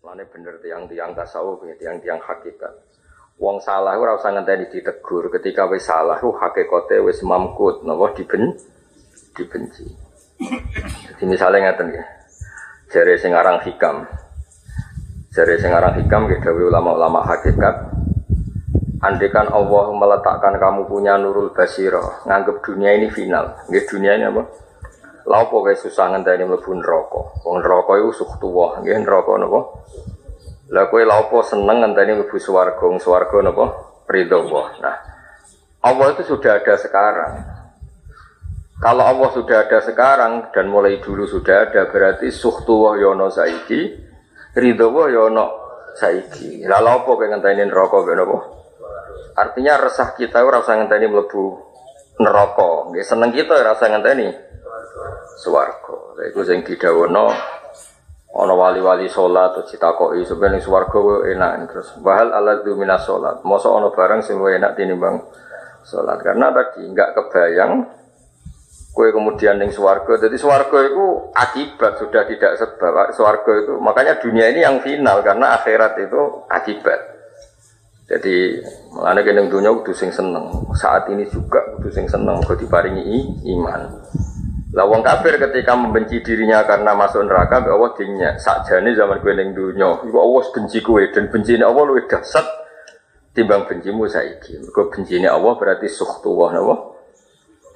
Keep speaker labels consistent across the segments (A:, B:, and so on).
A: Mane bener tiang-tiang tasawuf, tiang-tiang hakikat. Wong salah ora usah ngenteni ditegur, ketika wis salah ku hakikate wis mamkut, napa dibenci. Jadi misalnya ngaten nggih. Jare sing aran hikam. Jare sing aran hikam nggih dawuh ulama-ulama hakikat. Andaikan Allah meletakkan kamu punya nurul basirah, nganggep dunia ini final. Nggih dunia ini apa? Lha opo kae susah ngenteni mlebu neraka. Wong neraka iku sukhtuwah, nggih neraka napa? Lah kowe lha opo seneng ngenteni mlebu swarga, swarga napa? Ridho Allah. Nah, Allah itu sudah ada sekarang. Kalau Allah sudah ada sekarang dan mulai dulu sudah ada, berarti sukhtuwah ya ana saiki, ridho Allah ya ana saiki. Lah lha opo kowe ngenteni neraka ben apa? Artinya resah kita ora usah ngenteni mlebu neraka. Nggih seneng kita ora usah ngenteni swarga. Lha iku sing didhawuhna ana wali-wali salat terus ditakoki sampeyan ning swarga enak terus bahal aladzu minas salat. Mosok ana barang sing luwih enak tinimbang salat. Karena tadi enggak kebayang kowe kemudian ning swarga. Jadi swarga itu akibat sudah tidak sebab. Swarga itu makanya dunia ini yang final karena akhirat itu akibat. Jadi mulane kene dunya kudu sing seneng. Saat ini juga kudu sing seneng kok diparingi iman. Lah wong kafir ketika membenci dirinya karena masuk neraka mbek Allah dinya. Sakjane zaman kowe ning dunya, iku Allah benci kowe dan bencine Allah luwih dahsyat timbang bencimu saiki. Mergo bencine Allah berarti sukhtuwah napa?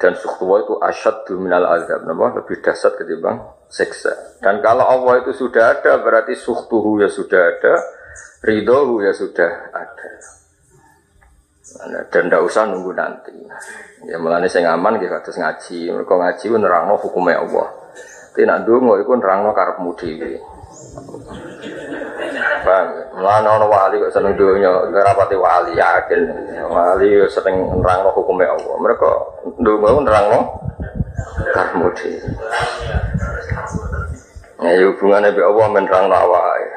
A: Dan sukhtuwah itu asyaddu minal azab napa? Lebih dahsyat ketimbang siksa. Dan kalau Allah itu sudah ada berarti sukhtuhu ya sudah ada. Ridhohu ya sudah ada. Dan tidak usah nunggu nanti. Ya melane sing aman nggih kados ngaji. Mergo ngaji ku nerangno hukume Allah. Tapi nek ndonga iku nerangno karepmu dhewe. Bang, melane ana wali kok seneng donya, ora pati wali yakin. Wali seneng nerangno hukume Allah. Mergo ndonga ku nerangno karepmu dhewe. Ya hubungane mbek Allah nerangno awake.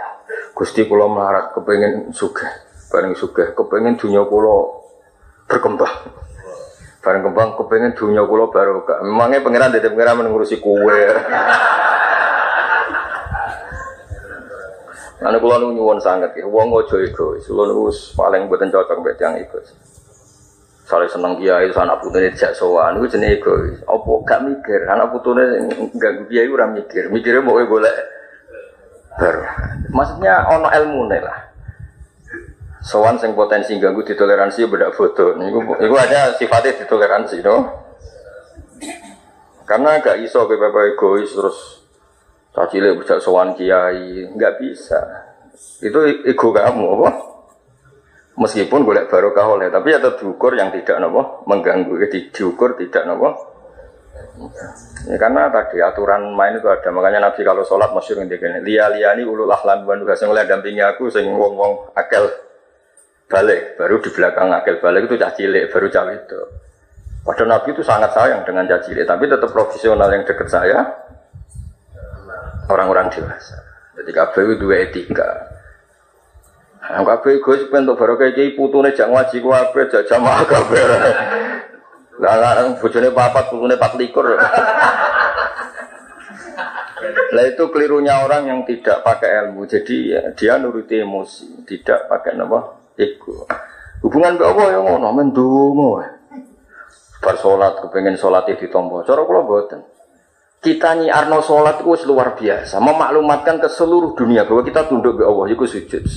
A: Gusti kula melarat kepengin sugih, bareng sugih kepengin dunya kula berkembang. Bareng kembang kepengin dunya kula barokah. Memangnya pangeran dadi pangeran ngurusi kowe. Ana kula nyuwun sanget ya, wong aja egois. Kula niku paling mboten cocok mbek tiyang egois. Sale seneng kiai anak putune dijak sowan niku jenenge egois. Apa gak mikir anak putune ganggu kiai ora mikir. Mikire mbok golek maksudnya ono ilmune lah. Sowan sing potensi ganggu ditoleransi bedak foto. Niku ada sifatnya ditoleransi, no? Karena gak iso kowe egois terus cacile bejak sowan kiai, enggak bisa. Itu ego kamu apa? Meskipun golek barokah oleh, tapi ada diukur yang tidak napa mengganggu, diukur tidak napa. Ya, karena tadi aturan main itu ada, makanya Nabi kalau sholat masyhur ngendikane liya-liyani ulul ahlam wan nuha sing oleh dampingi aku sing wong-wong akil balik, baru di belakang akil balik itu cah cilik, baru cah itu. Padahal Nabi itu sangat sayang dengan cah cilik, tapi tetap profesional yang dekat saya orang-orang dewasa. Jadi kabeh itu dua etika. Kabeh Gus ben untuk barokah iki putune jak ngaji kabeh, jak jamaah kabeh. Lah bojone papat, putune 24. Lah itu kelirunya orang yang tidak pakai ilmu. Jadi ya, dia nuruti emosi, tidak pakai apa? Ego. Hubungan mbek Allah ya ngono, men ndonga. Bar salat kepengin salate ditampa. Cara kula mboten. Kita nyiarno salat itu luar biasa, memaklumatkan ke seluruh dunia bahwa kita tunduk mbek Allah iku sujud.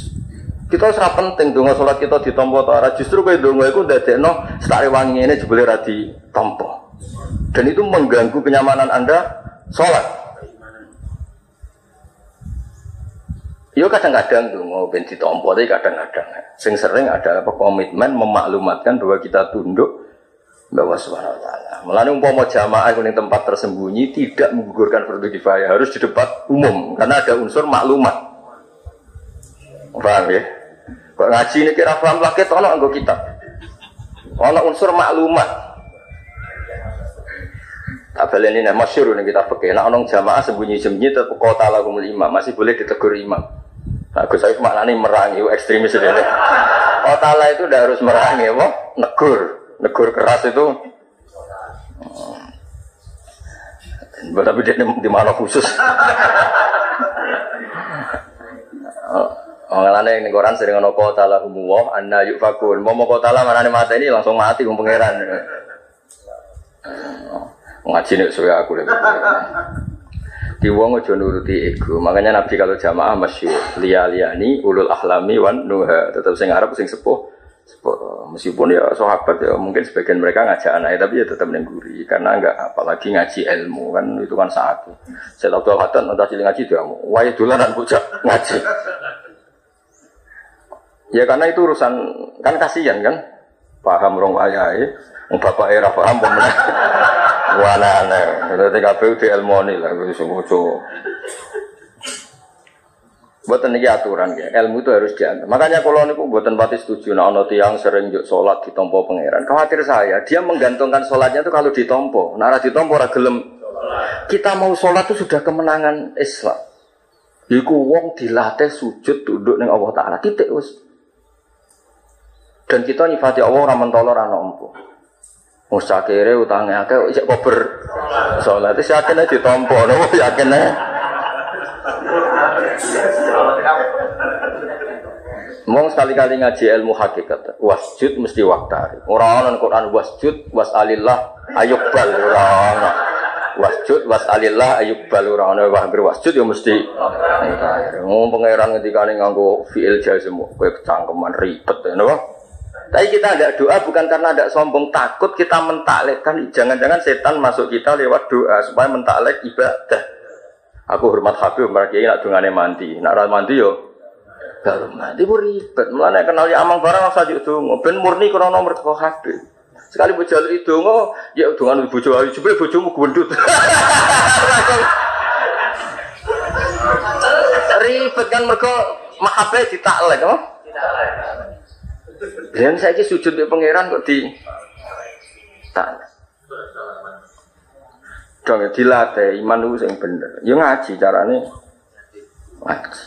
A: Kita ora penting donga salat kita ditampa ta ora, justru kowe donga iku ndadekno setare wangi ngene jebule ra ditampa. Dan itu mengganggu kenyamanan Anda salat. Yo kadang-kadang donga ben ditampa tapi kadang-kadang sing sering ada apa komitmen memaklumatkan bahwa kita tunduk bahwa Subhanahu wa taala. Mulane umpama jamaah ning tempat tersembunyi tidak menggugurkan fardu kifayah, harus di tempat umum karena ada unsur maklumat. Paham ya? Kok ngaji ini kira paham lagi tolong anggo kita. Ana unsur maklumat. Tabel ini masyhur ning kita fikih. Nek ana jamaah sembunyi-sembunyi tetep kota lahumul imam, masih boleh ditegur imam. Nah, Gus Saif maknane merangi ekstremis dene. Kota itu ndak harus merangi apa? Negur keras itu. Tapi dia di mana khusus. Ngalane ning Quran sering ana qala lahumullah anna yufakun. Mau qala marane mateni langsung mati wong pangeran. Ngaji nek suwe aku lek. Di wong aja nuruti ego. Makanya Nabi kalau jamaah masyhur liyani ulul ahlami wan nuha. Tetap sing arep sing sepuh. Meskipun ya sahabat ya mungkin sebagian mereka ngajak anaknya tapi ya tetap nengguri karena enggak apalagi ngaji ilmu kan itu kan saat saya tahu hatan entah cilik ngaji dia wae dolanan bocah ngaji ya karena itu urusan kan kasihan kan paham rong wayahe wong bapak era paham pemenang wana-wana dadi kabeh di ilmu lah wis ngono. Buatan ini aturan ya, ilmu itu harus diantar. Makanya kalau niku buatan pati setuju, nah ono tiang sering juk sholat ditompo pangeran. Khawatir saya, dia menggantungkan sholatnya itu kalau ditompo. Nara ditompo ragelem. Kita mau sholat itu sudah kemenangan Islam. Iku wong dilatih sujud tunduk ning Allah Taala. Titik wis. Dan kita nyifati Allah ora mentolo ora nampa. Mustakire utange akeh isih kober sholat. Wis yakin ditompo, nopo yakin Mong sekali-kali ngaji ilmu hakikat, wasjud mesti waktari. Orang orang Quran wasjud wasalillah ayubbal orang. Wasjud wasalillah ayubbal orang. Orang wasjud ya mesti. Ngomong pangeran ketika ini nganggo fiil jazm, kue cangkeman ribet, napa? Tapi kita ada doa bukan karena ada sombong, takut kita mentaklekkan. Jangan-jangan setan masuk kita lewat doa supaya mentaklek ibadah. Aku hormat Habib, mereka nak dungane mandi, nak mandi yo. Kalau mandi bu ribet, mulanya kenal ya amang barang saja itu, ben murni krono mereka Habib. Sekali bujal itu ngo, ya dengan bujo ayu, coba bujomu gendut. Ribet kan mereka mahabbah ditaklek, apa? Dan saya sujud di pangeran kok di taklek. Dong dilatih iman itu yang bener. Ya ngaji carane ngaji.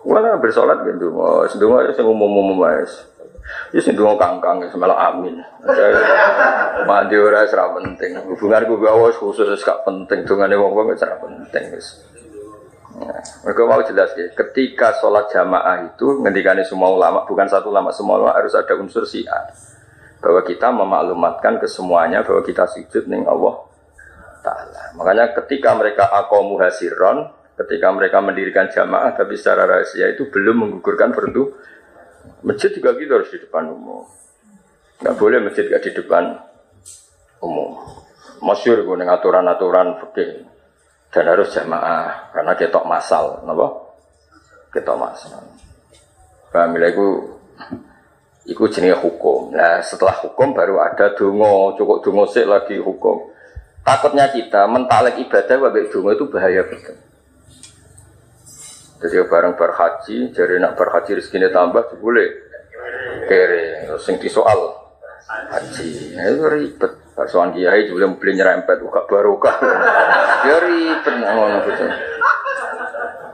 A: Wala bersolat gitu. Sedungo sing umum-umum wae. Ya sing ndonga kangkang semelok amin. Mandi ora ora penting. Hubunganku bawa khusus gak penting. Dongane wong-wong ora penting wis. Mereka mau jelas ya. Ketika sholat jamaah itu ngendikane semua ulama, bukan satu ulama, semua ulama harus ada unsur syiar. Bahwa kita memaklumatkan ke semuanya bahwa kita sujud ning Allah Ta'ala. Makanya ketika mereka aqamu hasiron, ketika mereka mendirikan jamaah tapi secara rahasia itu belum menggugurkan fardu. Masjid juga gitu harus di depan umum. Enggak boleh masjid enggak di depan umum. Masyhur ku ning aturan-aturan fikih. Dan harus jamaah karena ketok masal, napa? Ketok masal. Paham lha iku jenenge hukum. Nah, setelah hukum baru ada donga, cukup donga sik lagi hukum. Takutnya kita mentaklek ibadah wabek donga itu bahaya betul. Jadi bareng berhaji, jadi nak berhaji rezekine tambah boleh kere, sing disoal haji, itu ribet. Persoalan kiai juga beli nyerempet, buka barokah, ya ribet ngono gitu.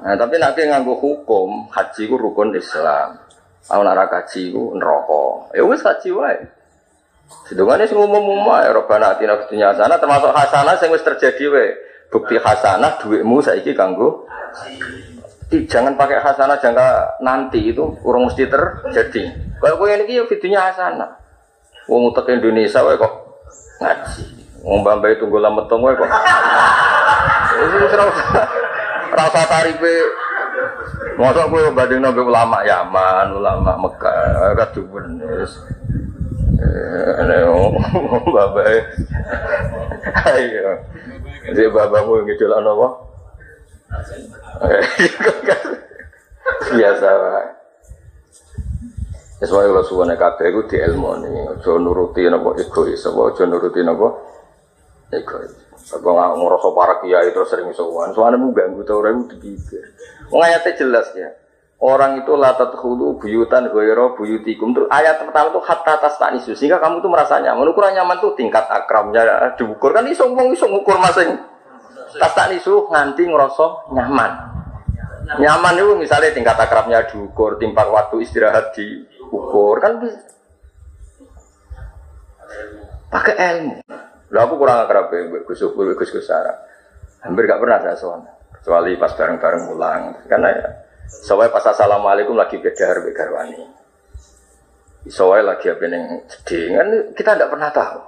A: Nah tapi nak nganggo hukum haji ku rukun Islam, nak haji ku neraka, ya wis haji wae. Sedungane sing umum-umum ae robana atina fid dunya hasanah termasuk hasanah sing wis terjadi wae. Bukti hasanah dhuwitmu saiki kanggo jangan pakai hasanah jangka nanti itu urung mesti terjadi. Kalau kowe niki yo videonya hasanah. Wong utek Indonesia wae kok ngaji. Wong mbambai tunggu lametong wae kok. Wis rasa tarife mosok kowe bandingno mbek ulama Yaman, ulama Mekah, kaduwen wis. Bapak, ayo, dia babamu ngidol apa? Biasa, sesuai kalau suara kabeh itu di ilmu ni, jangan nuruti apa egois, jangan nuruti apa egois. Aku nggak ngerasa para kiai terus sering sowan, soalnya mu ganggu tau orang itu dipikir. Ayatnya jelas ya. Orang itu latat khulu buyutan ghaira buyutikum. Terus ayat pertama itu hatta tastanisu sehingga kamu itu merasa nyaman. Ukuran nyaman itu tingkat akramnya diukur kan iso ngukur masing. Tastanisu nganti ngerasa nyaman. Nyaman itu misalnya tingkat akrabnya diukur, timpak waktu istirahat diukur kan bisa. Pakai ilmu. Lah aku kurang akrab Gus Sarah. Hampir gak pernah saya sowan. Kecuali pas bareng-bareng pulang. Karena ya Soalnya pas assalamualaikum lagi bedar begarwani. Soalnya lagi apa yang sedih kan kita tidak pernah tahu.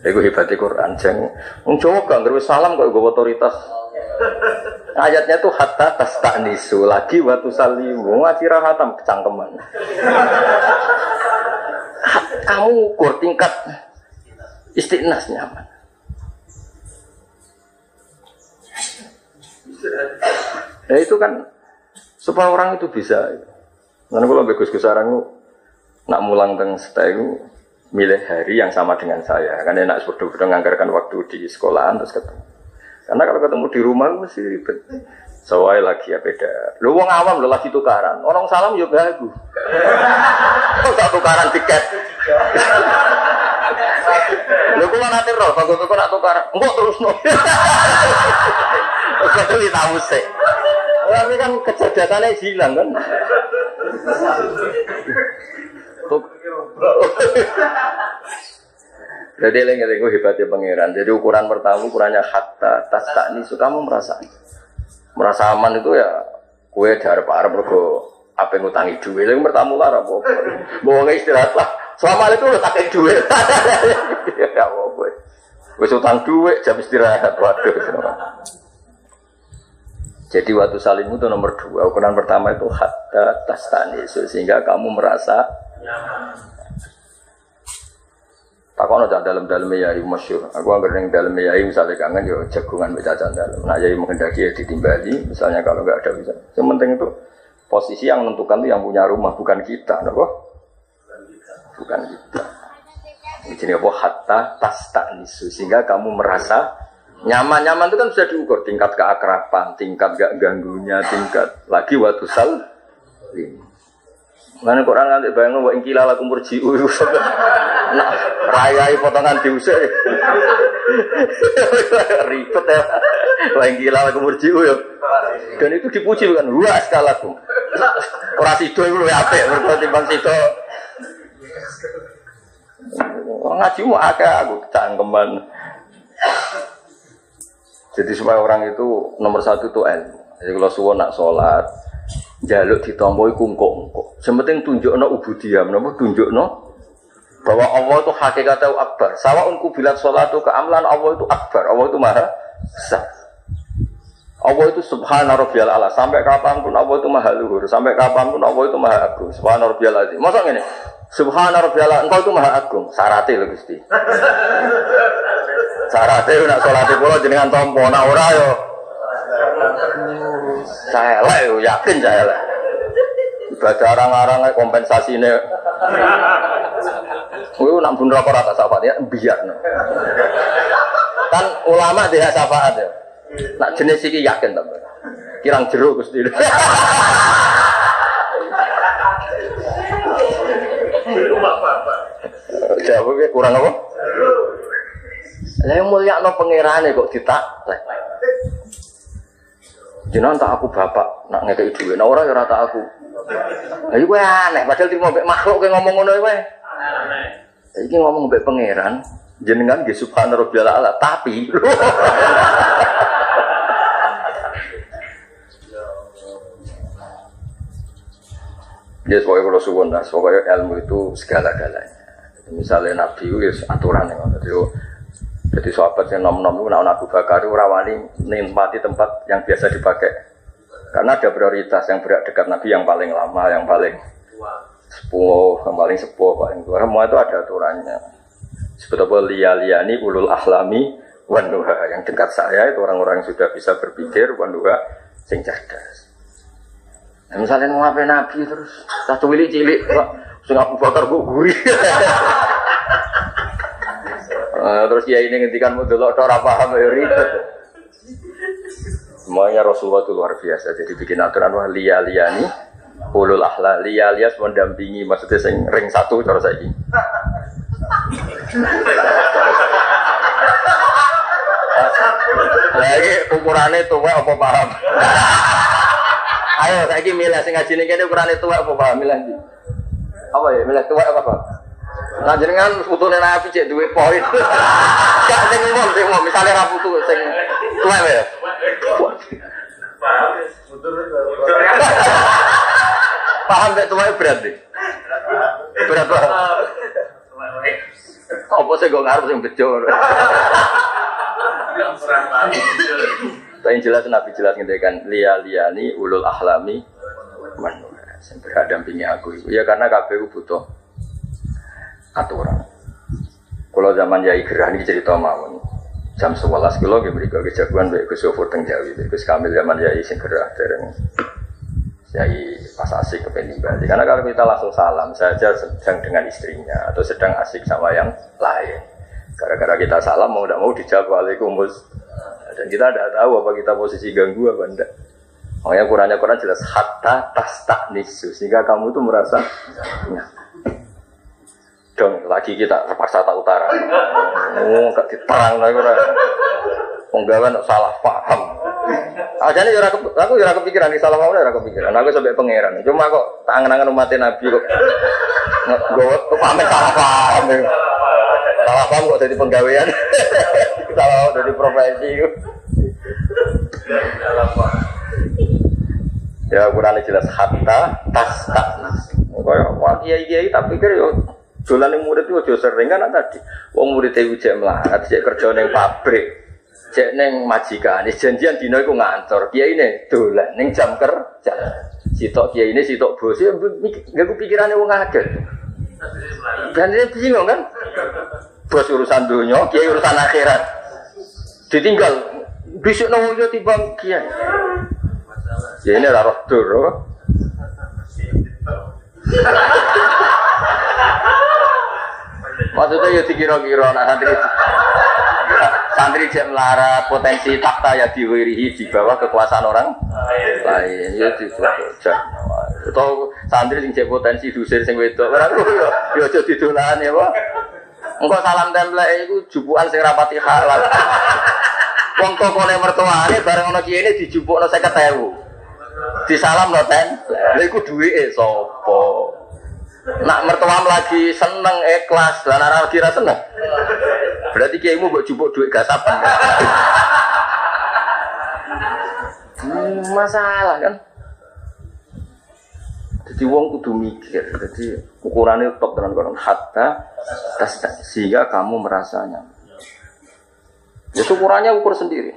A: Itu hebatnya Quran. Jangan mencoba gak ngerti salam kok gue otoritas. Ayatnya tuh hatta tas tak nisu lagi waktu salimu ngaji rahatam kecangkeman. Kamu ukur tingkat istiqnas nyaman. Nah itu kan supaya orang itu bisa. Karena kalau bagus kesarangu nak mulang teng setaiku milih hari yang sama dengan saya. Karena enak seperti nganggarkan waktu di sekolahan terus ketemu. Karena kalau ketemu di rumah mesti ribet. Soalnya lagi ya beda. Lu wong awam lo lagi tukaran. Orang salam yo gagu. Kok tak tukaran tiket? Lu kok nanti roh, kok nak tukaran. Engko terus no. Kok iki tahu sih. Tapi kan kecerdasannya hilang kan. Jadi lengi-lengi hebatnya pangeran. Jadi ukuran pertama ukurannya hatta tas tak ini kamu merasa aman itu ya kue darah-darah bergo apa yang ngutangi duit. Yang pertama lah apa? Bawa istirahat lah. Selama itu udah pakai duit. Ya apa? Wes utang duit jam istirahat. Waduh. Jadi waktu saling itu nomor 2. Ukuran pertama itu hatta tas tak ini sehingga kamu merasa takono cak dalam yai masyhur. Aku anggar ning dalam yai misalnya kangen yo jagungan mbek cacan dalam. Nah yai menghendaki ya ditimbali, misalnya kalau enggak ada bisa. Yang penting itu posisi yang menentukan itu yang punya rumah bukan kita, napa? Bukan kita. Ini apa hatta tastanisu sehingga kamu merasa nyaman itu kan bisa diukur tingkat keakraban, tingkat gak ganggunya, tingkat lagi waktu sal. Mana Quran nanti bayang wa ingkila lakum murji'u. Nah, rayai potongan diusir. Ribet ya. Wa ingkila lakum murji'u ya. Dan itu dipuji bukan wa askalakum. Ora sido iku luwih apik mergo timbang sido. Ngaji mu akeh aku cangkeman. Jadi supaya orang itu nomor 1 itu ilmu. Jadi kalau suwon nak sholat jaluk ditomboi kungkuk-kungkuk. Sementing tunjukno ubudiyah, menapa tunjukno bahwa Allah itu hakikatnya akbar. Sawa'un kubilat sholatu ke amlan, Allah itu akbar. Allah itu maha besar. Allah itu subhana rabbiyal a'la. Sampai kapanpun Allah itu maha luhur. Sampai kapanpun Allah itu maha agung. Subhana rabbiyal azim. Masa ngene? Subhana rabbiyal a'la, engkau itu maha agung. Syaratnya lho Gusti. Syaratnya nak sholat kula jenengan tampa, nak ora yo saya lah, yakin saya lah. Ibadah orang-orang kompensasi ini. Nak bunuh rokok rata syafaat ya, biar. Kan ulama tidak syafaat ya. Nak jenis ini yakin tak? Kirang jeruk Gusti. Jawabnya kurang apa? Yang mulia no pengirane kok ditaklek. Jenengan tak aku bapak nak ngekei dhuwit. Nah ora ya ora tak aku. Lah iku aneh, padahal trimo mbek makhluk ke ngomong ngono kowe. Aneh. Iki ngomong mbek pangeran, jenengan nggih subhana rabbiyal a'la, tapi ya pokoknya kalau suwun lah, pokoknya ilmu itu segala-galanya. Misalnya Nabi itu ya aturan yang ada. Jadi sahabat yang nom-nom itu nak Abu Bakar itu rawani nikmati tempat yang biasa dipakai. Karena ada prioritas yang berat dekat Nabi yang paling lama, yang paling sepuh, paling tua. Semua itu ada aturannya. Sebetulnya liya-liyani ulul ahlami wanuha. Yang dekat saya itu orang-orang yang sudah bisa berpikir wanuha sing cerdas. Nah, misalnya ngapain Nabi terus satu cilik, sing Abu Bakar guri. Terus ya ini ngendikan mudolok ora paham ya ribet. Semuanya Rasulullah itu luar biasa. Jadi bikin aturan wah liya-liyani ulul ahla liya-liyas mendampingi maksudnya sing ring 1 cara saiki. Lagi ukurannya tuwek apa paham? Ayo saiki milih sing ngaji niki ukurannya tuwek apa paham milih ndi? Apa ya milih tuwek apa paham? Nah jenengan putune Nabi cek duwe poin. Gak sing umum misale ra putu sing tuwek ya. Paham gak tuanya berat deh? Berat banget. Apa sih gue ngarep yang bejo? Tapi jelas Nabi jelas ngendikan liani ulul ahlami manusia yang berdampingi aku itu. Ya karena KPU butuh aturan. Kalau zaman Yai Gerah ini cerita mawon jam 11 kilo mereka kejagoan baik Gus Yofur teng Jawi, Gus Kamil zaman Yai sing Gerah dereng Yai pas asik ke Bali. Karena kalau kita langsung salam saja sedang dengan istrinya atau sedang asik sama yang lain. Gara-gara kita salam mau tidak mau dijawab Waalaikumsalam. Dan kita tidak tahu apa kita posisi ganggu apa enggak. Makanya Quran jelas hatta tastanisu sehingga kamu itu merasa dong lagi kita terpaksa tak utara. Enggak diterang lagi ora. Penggawean salah paham. Ajane yo aku ora kepikiran di salah ora kepikiran. Aku sampai pangeran. Cuma kok tangan-tangan umat Nabi kok nggot pamit salah paham. Salah paham kok jadi penggawean. Salah dari profesi. Ya Quran jelas hatta tasnas. Kaya wah kiai-kiai tak pikir yo dolan ning murid itu aja sering kan tadi. Wong murid e wijek melarat, cek kerja ning pabrik, cek ning majikan, janjian dina iku ngantor. Kiyaine dolan ning jam kerja. Sitok kiyaine sitok bos, nggo pikirane wong akeh. Dan dia bingung kan? Bos urusan dunia, kiai urusan akhirat. Ditinggal besok nang yo timbang kiai. Ya ini ora roh dur. Maksudnya ya dikira-kira nak santri jek melarat potensi takhta ya diwirihi di bawah kekuasaan orang lain ya dicoba. Atau santri sing jek potensi dusir sing wedok ora yo aja didolan ya, Pak. Engko salam templek iku jupukan sing rapati halal. Wong tokone mertuane bareng ana kiyene dijupukno 50.000. Disalamno templek. Lha iku duwike sapa? Nak mertuam lagi seneng ikhlas, lan ora kira seneng. Berarti kiaimu mbok jupuk duit gasapan. Masalah kan. Jadi wong kudu mikir. Jadi ukurannya top tenan kono hatta sehingga kamu merasanya. Ya ukurannya ukur sendiri.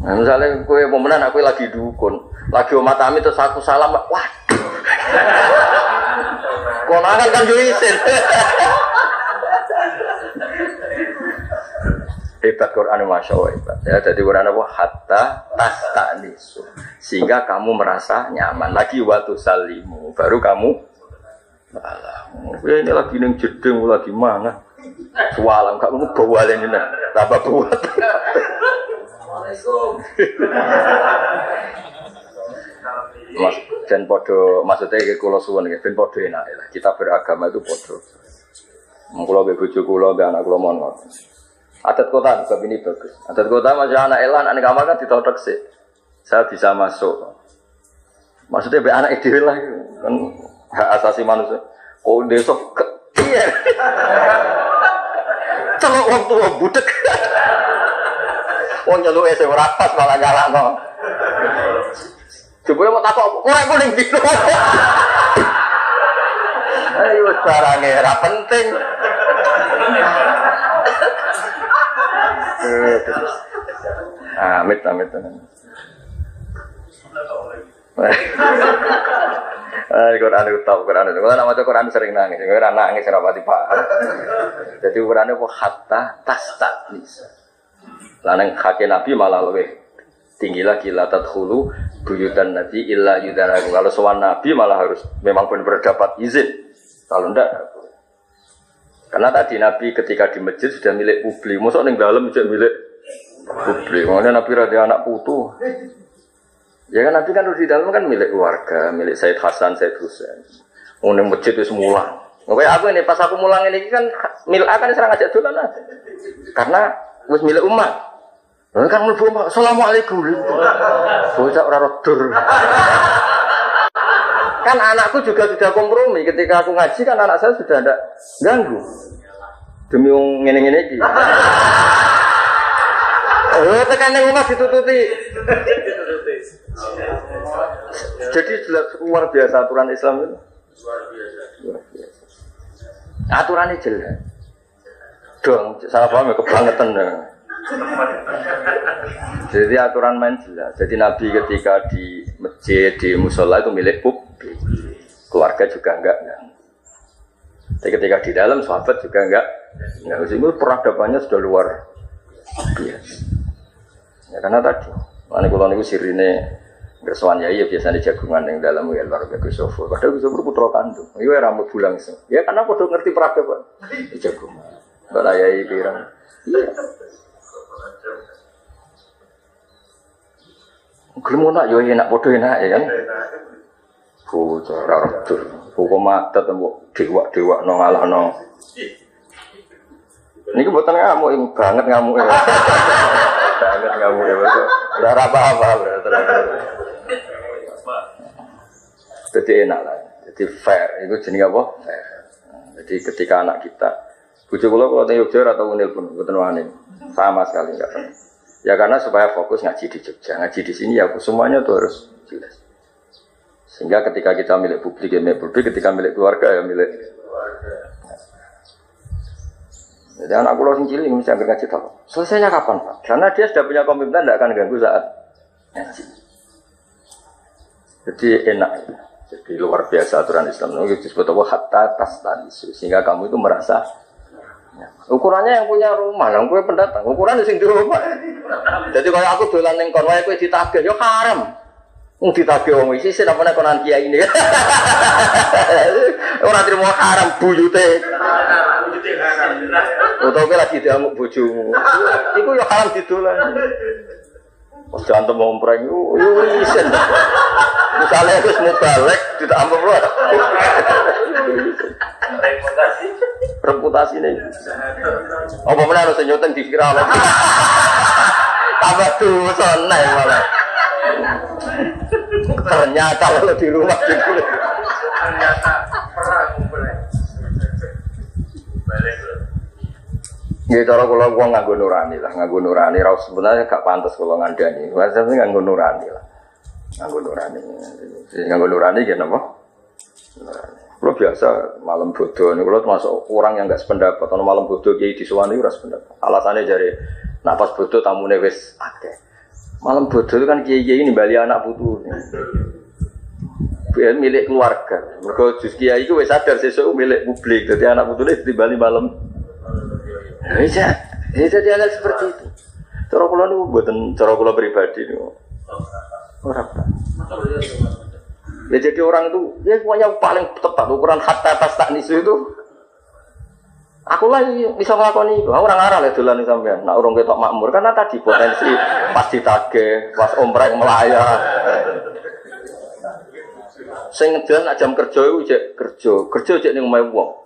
A: Nah, misalnya kowe pemenan aku lagi dukun, lagi umat amit terus aku salam, waduh. Konangan kan yo isin. Hebat Quran Masya Allah hebat. Ya, jadi Quran apa hatta tastanisu sehingga kamu merasa nyaman lagi waktu salimu baru kamu alah ya ini lagi neng jedeng lagi mana sualam kamu bawalen ini tambah buat. Mas dan podo maksudnya ke kulo suwon ya ben podo enak lah kita beragama itu podo. Kulo be bojo kulo be anak kulo mon. Adat kota juga ini bagus. Adat kota masih anak elan, anak kamar kan ditotok sih. Saya bisa masuk. Maksudnya be anak ideal lah kan hak asasi manusia. Oh besok iya. Celok wong tua budek. Wong nyeluk ese ora pas malah galakno. Coba mau takok korek kuning gitu. Ayo carane ora penting. Amit. Quran itu tahu Quran itu. Kalau nama Quran sering nangis, Quran nangis rapati paham. Jadi Quran itu hatta tastaknis. Lanang hake Nabi malah lebih tinggi lagi la tadkhulu buyutan nabi illa yudaraku. Kalau sowan Nabi malah harus memang benar-benar dapat izin. Kalau enggak karena tadi Nabi ketika di masjid sudah milik publik, mosok ning dalem juga milik publik. Makanya Nabi rada anak putu. Ya kan Nabi kan di dalam kan milik keluarga, milik Said Hasan, Said Husain. Ning masjid wis mulang. Kayak aku ini pas aku mulang ini kan milik akan serang ajak dolan aja. Karena wis milik umat. Kan mlebu assalamualaikum. Bocah ora rodur. Kan anakku juga sudah kompromi ketika aku ngaji kan anak saya sudah tidak ganggu demi wong ngene-ngene iki. Tekan ning omah ditututi. Jadi jelas luar biasa aturan Islam itu. Luar biasa. Aturannya jelas. Dong, salah paham ya kebangetan dong. Jadi aturan main jelas. Jadi Nabi ketika di masjid, di musola itu milik publik. Keluarga juga enggak. Tapi ketika di dalam sahabat juga enggak. Nah, itu peradabannya sudah luar biasa. Ya karena tadi, mana kalau niku sirine gersuan ya biasanya jagungan yang dalam ya luar biasa Sofor. Padahal Sofor putra kandung. Itu rambut bulang sih. Ya karena podo ngerti peradaban. Di jagungan. Balayai pirang. Iya. Gelem nak yo enak podo enak ya kan. Ora redur. Hukum adat mbok dewa-dewa no ngalahno. Niki mboten ngamuk banget ngamuke. Banget ngamuke. Ora apa-apa Jadi enak lah. Jadi fair. Itu jenis apa? Fair. Jadi ketika anak kita bojo kula kalau teng Yogyakarta atau nelpon mboten wani. Sama sekali enggak pernah. Ya karena supaya fokus ngaji di Jogja, ngaji di sini ya semuanya tuh harus jelas. Sehingga ketika kita milik publik ya milik publik, ketika milik keluarga ya milik keluarga. Jadi anak kula sing cilik mesti anggar ngaji tahu. Selesainya kapan, Pak? Karena dia sudah punya komitmen tidak akan ganggu saat ngaji. Jadi enak. Jadi luar biasa aturan Islam. Itu disebut apa? Hatta tastanisu. Sehingga kamu itu merasa ukurannya yang punya rumah, yang gue pendatang. Ukuran sing di rumah. Jadi kalau aku dolan ning kon wae kowe ditagih yo haram. Ditagih wong iki sing apa nek konan kiai ini. Ora trimo haram buyute. Buyute haram. Utawa lagi diamuk bojomu. Iku yo haram didolan. Pas jantem ngompreng yo isen. Misalnya terus mubalek ditambah bro. Reputasi ini. Apa mana harus nyoteng di viral? Tambah dosa nih malah. Ternyata kalau di rumah gitu. Ternyata perang boleh. Ya cara kalau gua nganggo nurani lah, nganggo nurani. Raus sebenarnya gak pantas kalau ngandani. Maksudnya nganggo nurani lah. Nganggo nurani gak apa? Kalau biasa malam bodoh, kalau termasuk orang yang nggak sependapat, atau malam bodoh kiai disuwani ora sependapat. Alasannya dari napas bodoh tamune wis akeh. Malam bodoh itu kan kiai ini bali anak putu. Biar milik keluarga. Mergo jus kiai itu wis sadar sesuk milik publik. Jadi anak putune dibali malam. Bisa dianggap seperti itu. Cara kula niku mboten cara kula pribadi niku. Ora apa. Ya jadi orang itu, ya pokoknya paling tepat ukuran hatta atas tak nisu itu. Aku lagi bisa melakukan itu. Orang arah lah dolan sampean. Nak urung ketok makmur karena tadi potensi pas ditage, pas ompreng melayang. Sing ngedan nak jam kerja iku cek kerja cek ning omahe wong.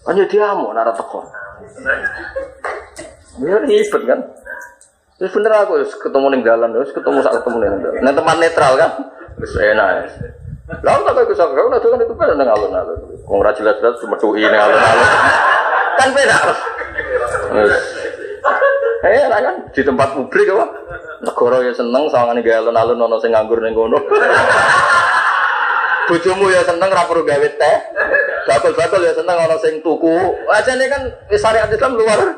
A: Kan yo diamuk nek ora teko. Ya ribet kan. Terus bener aku ketemu ning dalan, terus ketemu sak ketemu ning dalan. Nek tempat netral kan. Wis enak. Lalu tak ikut sakit, nak kan itu kan dengan alun-alun. Kong jelas-jelas cuma tuh ini alun-alun. Kan beda. Kan di tempat publik apa? Negara ya seneng, sawangan gak alun-alun nono sing nganggur ning kono. Bojomu ya seneng ra perlu gawe teh. Bakul-bakul ya seneng ono sing tuku. Ajane kan syariat Islam luar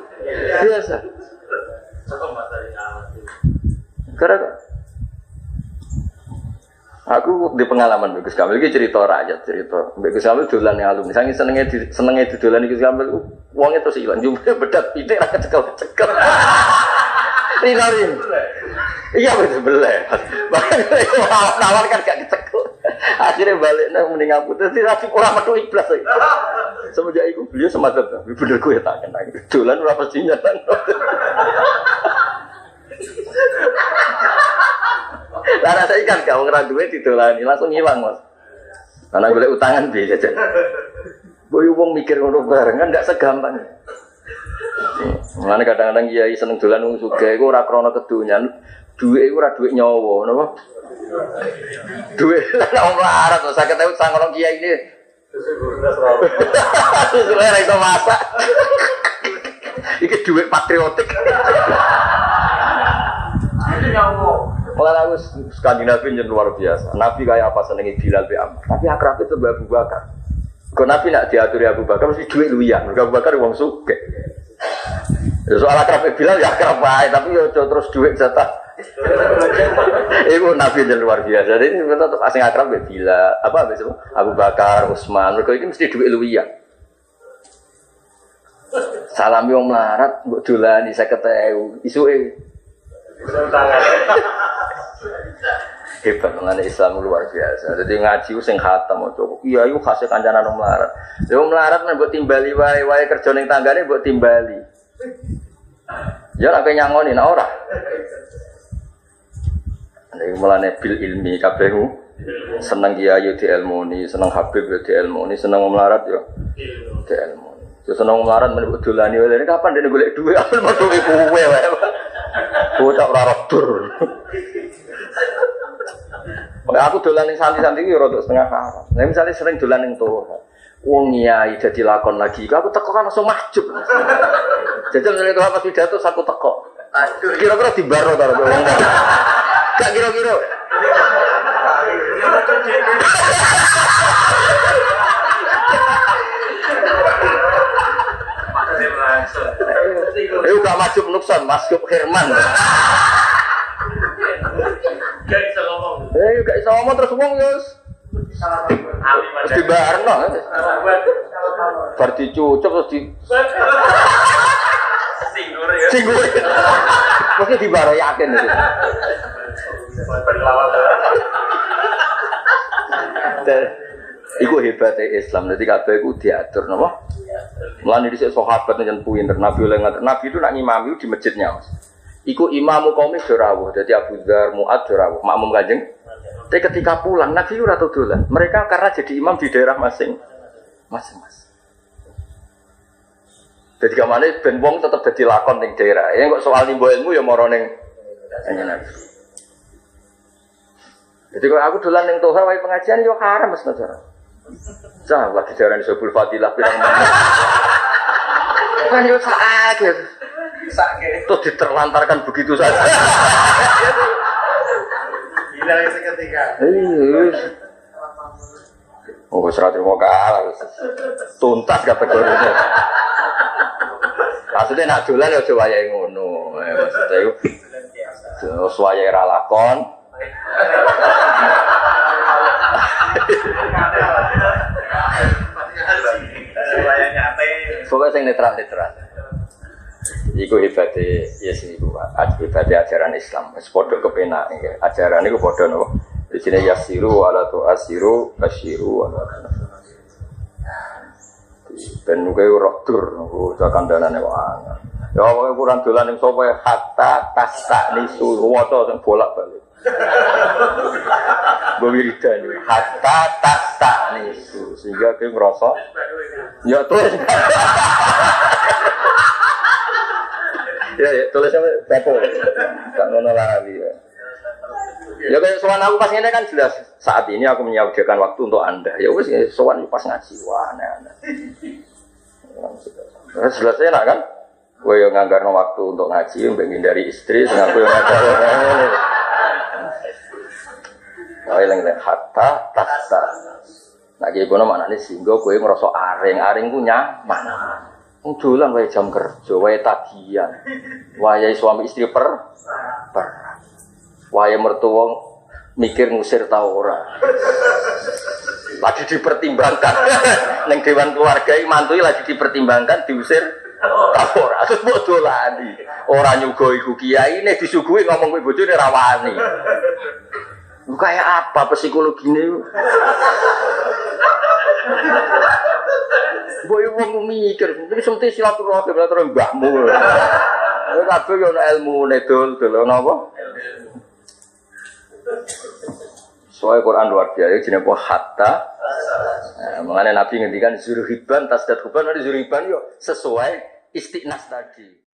A: biasa. Gara-gara aku di pengalaman Gus Kamil iki cerita rakyat cerita. Gus Kamil dolan ning alumni. Saking senenge didolan Gus Kamil wonge terus ilang jumpe bedat pitik ra kecekel-cekel. Rinarin. Iya betul belah. Bahkan nawar kan gak kecekel. Akhirnya balik nang mending aku terus rasih ora metu iblas. Semenjak itu beliau semangat. Bener kowe tak kenal. Dolan ora pasti nyatan. Karena saya kan gak ngerasa duit ditolani langsung hilang mas. Karena boleh utangan biasa aja. Boy wong mikir ngono bareng kan gak segampang. Mulane kadang-kadang kiai seneng dolan wong sugih iku ora krana kedonyan, duit iku ora duit nyawa, napa? Duit lan wong larat kok 50.000 sang orang kiai ini. Sudah ora iso masak. Iki duit patriotik. Itu nyawa. Malah aku Skandinavi yang luar biasa. Nabi kayak apa senengi Bilal bin Amr. Tapi akrab itu Abu Bakar. Kalau Nabi nak diatur Abu Bakar mesti duit luyan. Abu Bakar wong sugih. Ya soal akrab Bilal ya akrab wae, tapi yo terus duit jatah. Ibu Nabi yang luar biasa. Jadi tetap asing akrab Bilal, apa Abu Bakar, Utsman. Mereka ini mesti duit luyan. Salam yang melarat, mbok dolani 50.000. Isuke. Hebat mengenai Islam luar biasa. Jadi ngaji sing khatam ojo. Iya yo khase kancanan melarat. Yo melarat mbok timbali wae kerja ning tanggane mbok timbali. Ya nek nyangoni nek ora. Nek mulane bil ilmi kabehmu seneng kiai di ilmuni, seneng habib di ilmuni, seneng melarat yo di ilmuni. Yo seneng melarat men dolani wae. Kapan dene golek dhuwit apa metu kowe wae. Bocah ora rodur. Aku dolan ning santi-santi iki rada setengah haram. Nek misale sering dolan ning toha. Wong nyai dadi lakon lagi. Aku teko kan langsung mahjub. Jajal nek toha pas pidato aku teko. Kira-kira dibaro ta wong. Gak kira-kira. Ayo gak masuk nuksan, masuk Herman.
B: Gak bisa ngomong.
A: Gak bisa ngomong terus ngomong yos. Terus dibarno. Bar dicucuk terus di.
B: Singgur ya.
A: Singgur. Mesti dibaro yakin itu. Iku hebatnya Islam. Jadi kabeh iku diatur napa? Mulane dhisik sahabat nyen pinter Nabi oleh ngatur. Nabi itu nak ngimami di masjidnya, Mas. Iku imamu kaum rawuh. Dadi Abu Dzar, Mu'adz rawuh, makmum Kanjeng. Tapi ketika pulang Nabi ora tau dolan. Mereka karena jadi imam di daerah masing-masing. Jadi kamane ben wong tetep dadi lakon ning daerah. Ya kok soal nimbo ilmu ya mara ning Nabi. Jadi kalau aku dolan ning toha wae pengajian yo haram Mas Nazar. Cah lagi darani Subul Fadilah pirang menit. Kan yo sakit. Terus diterlantarkan begitu saja.
B: Hilang seketika.
A: Oh, serat terima kalah. Tuntas kategorinya. Maksudnya nak dolan ya aja wayahe ngono. Maksudnya iku terus wayahe ra lakon. Pokoknya yang netral. Iku hebatnya, ya sini gua. Hebatnya ajaran Islam. Sepodo kepenak, ajaran itu podo no. Di sini yasiru, ala tu asiru, asiru, ala. Ben nuke rodur, jangan danane wah. Ya pokoknya kurang dolan yang sopo hatta tas nisu, waca yang bolak balik. Bewiridan hatta tas nisu, sehingga dia ngerasa. Ya terus. Ya, tulisnya Pepo. Tak ngono lagi ya. Ya kayak sowan aku pas ngene kan jelas saat ini aku menyediakan waktu untuk Anda. Ya wis sowan pas ngaji wah aneh-aneh. Jelas enak kan? Kowe yo nganggarno waktu untuk ngaji mbek ngindari istri sing aku yo ngajak. Nah, eling hatta tasta. Lagi kono maknane singgo kowe ngrasa aring ku nyaman. Dolan wae jam kerja, wae tagihan. Wae suami istri per. Wae mertua mikir ngusir ta ora. Lagi dipertimbangkan. Ning dewan keluarga iki mantui lagi dipertimbangkan diusir ta ora. Terus mbok dolani. Ora nyugo iku kiai nek disuguhi ngomong kowe bojone ra wani. Lu kayak apa psikologine? Boy wong mikir, iki semti silaturahmi mbahmu. Kabeh yo ana ilmune dol napa? Soal Quran luar biasa jenenge hatta. Mengenai Nabi ngendikan zuruhiban tasdad huban, zuruhiban yo sesuai istiqnas tadi.